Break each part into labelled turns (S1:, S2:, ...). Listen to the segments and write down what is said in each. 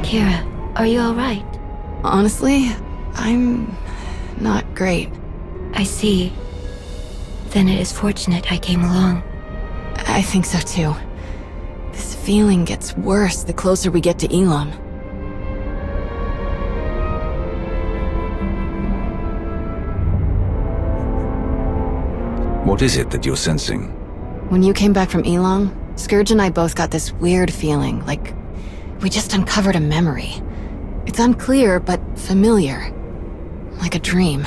S1: Kira, are you alright?
S2: Honestly, I'm not great.
S1: I see. Then it is fortunate I came along.
S2: I think so too. This feeling gets worse the closer we get to Elam.
S3: What is it that you're sensing?
S2: When you came back from Elam, Scourge and I both got this weird feeling, like we just uncovered a memory. It's unclear, but familiar. Like a dream.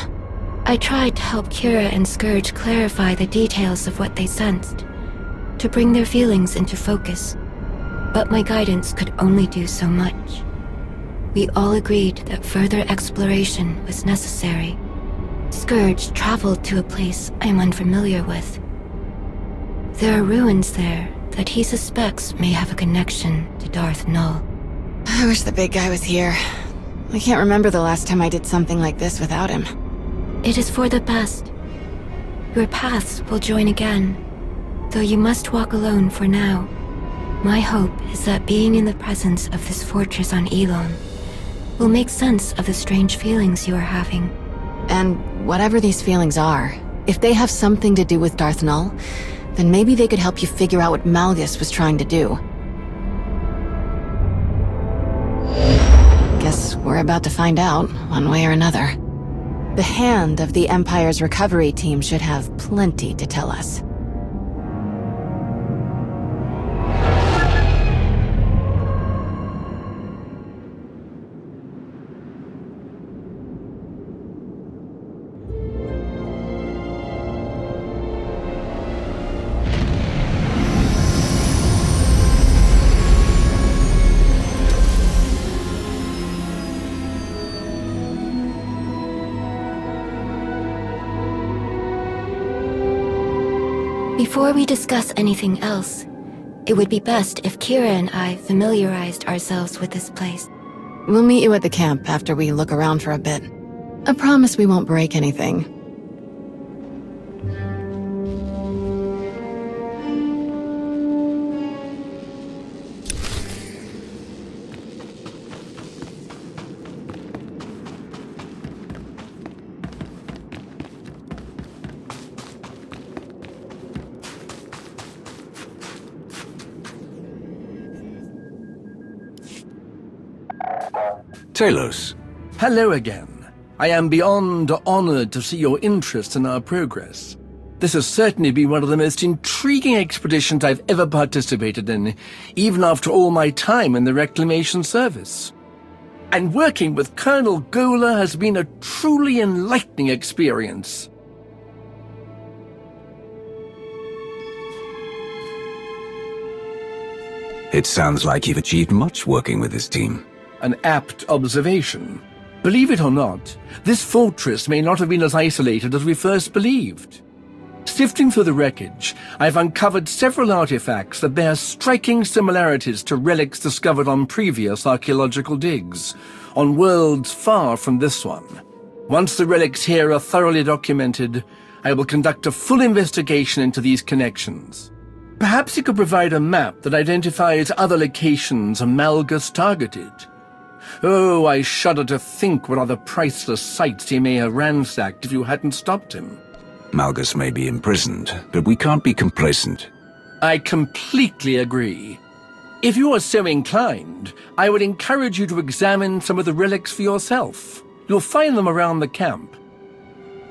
S1: I tried to help Kira and Scourge clarify the details of what they sensed, to bring their feelings into focus. But my guidance could only do so much. We all agreed that further exploration was necessary. Scourge traveled to a place I'm unfamiliar with. There are ruins there that he suspects may have a connection to Darth Null.
S2: I wish the big guy was here. I can't remember the last time I did something like this without him.
S1: It is for the best. Your paths will join again, though you must walk alone for now. My hope is that being in the presence of this fortress on Elam will make sense of the strange feelings you are having.
S2: And whatever these feelings are, if they have something to do with Darth Null, then maybe they could help you figure out what Malgus was trying to do. Guess we're about to find out, one way or another. The hand of the Empire's recovery team should have plenty to tell us.
S1: Before we discuss anything else, it would be best if Kira and I familiarized ourselves with this place.
S2: We'll meet you at the camp after we look around for a bit. I promise we won't break anything.
S3: Talos.
S4: Hello again. I am beyond honored to see your interest in our progress. This has certainly been one of the most intriguing expeditions I've ever participated in, even after all my time in the Reclamation Service. And working with Colonel Gola has been a truly enlightening experience.
S3: It sounds like you've achieved much working with this team.
S4: An apt observation. Believe it or not, this fortress may not have been as isolated as we first believed. Sifting through the wreckage, I've uncovered several artifacts that bear striking similarities to relics discovered on previous archaeological digs, on worlds far from this one. Once the relics here are thoroughly documented, I will conduct a full investigation into these connections. Perhaps you could provide a map that identifies other locations Malgus targeted. Oh, I shudder to think what other priceless sites he may have ransacked if you hadn't stopped him.
S3: Malgus may be imprisoned, but we can't be complacent.
S4: I completely agree. If you are so inclined, I would encourage you to examine some of the relics for yourself. You'll find them around the camp.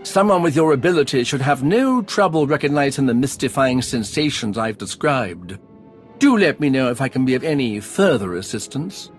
S4: Someone with your ability should have no trouble recognizing the mystifying sensations I've described. Do let me know if I can be of any further assistance.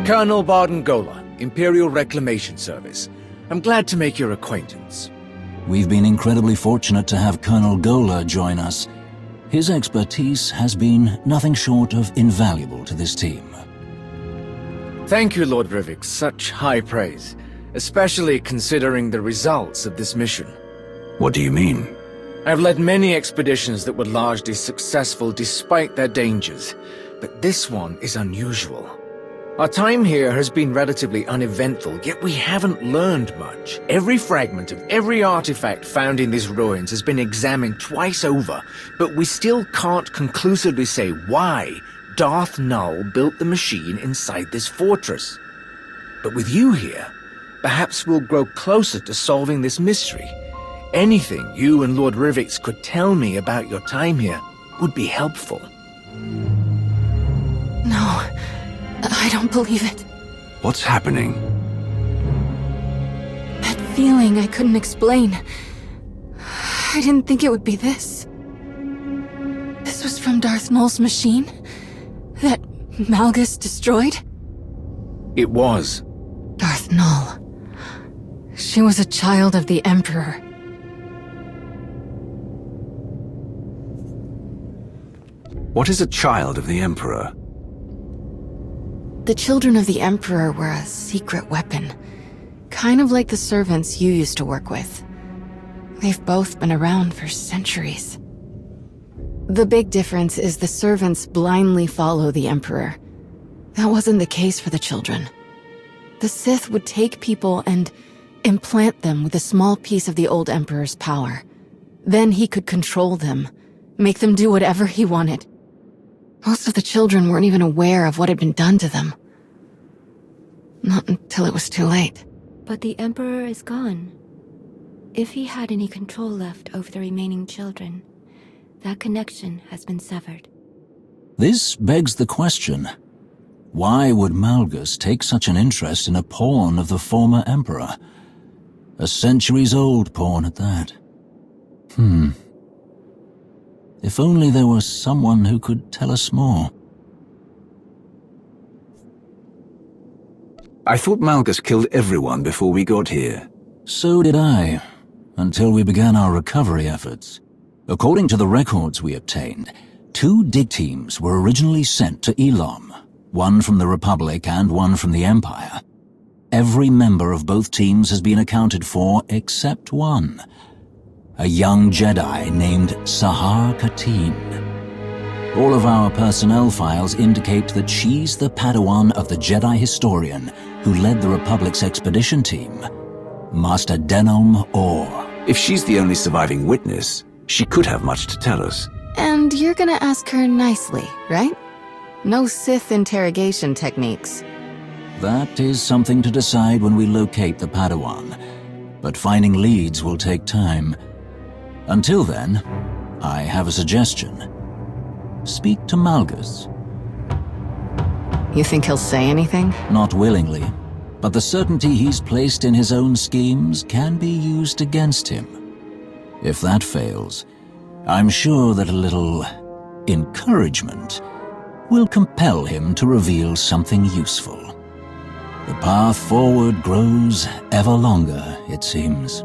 S5: Colonel Barden Gola, Imperial Reclamation Service. I'm glad to make your acquaintance.
S3: We've been incredibly fortunate to have Colonel Gola join us. His expertise has been nothing short of invaluable to this team.
S5: Thank you, Lord Rivik. Such high praise, especially considering the results of this mission.
S3: What do you mean?
S5: I've led many expeditions that were largely successful despite their dangers, but this one is unusual. Our time here has been relatively uneventful, yet we haven't learned much. Every fragment of every artifact found in these ruins has been examined twice over, but we still can't conclusively say why Darth Null built the machine inside this fortress. But with you here, perhaps we'll grow closer to solving this mystery. Anything you and Lord Rivik could tell me about your time here would be helpful.
S2: No, I don't believe it.
S3: What's happening?
S2: That feeling I couldn't explain. I didn't think it would be this. This was from Darth Null's machine? That Malgus destroyed?
S5: It was.
S2: Darth Null. She was a child of the Emperor.
S3: What is a child of the Emperor?
S2: The children of the Emperor were a secret weapon. Kind of like the servants you used to work with. They've both been around for centuries. The big difference is the servants blindly follow the Emperor. That wasn't the case for the children. The Sith would take people and implant them with a small piece of the old Emperor's power. Then he could control them, make them do whatever he wanted. Most of the children weren't even aware of what had been done to them. Not until it was too late.
S1: But the Emperor is gone. If he had any control left over the remaining children, that connection has been severed.
S3: This begs the question. Why would Malgus take such an interest in a pawn of the former Emperor? A centuries-old pawn at that. If only there was someone who could tell us more. I thought Malgus killed everyone before we got here. So did I, until we began our recovery efforts. According to the records we obtained, 2 dig teams were originally sent to Elam, one from the Republic and one from the Empire. Every member of both teams has been accounted for except one. A young Jedi named Sahar Katin. All of our personnel files indicate that she's the Padawan of the Jedi historian who led the Republic's expedition team, Master Denom Orr. If she's the only surviving witness, she could have much to tell us.
S2: And you're gonna ask her nicely, right? No Sith interrogation techniques.
S3: That is something to decide when we locate the Padawan, but finding leads will take time. Until then, I have a suggestion. Speak to Malgus.
S2: You think he'll say anything?
S3: Not willingly, but the certainty he's placed in his own schemes can be used against him. If that fails, I'm sure that a little encouragement will compel him to reveal something useful. The path forward grows ever longer, it seems.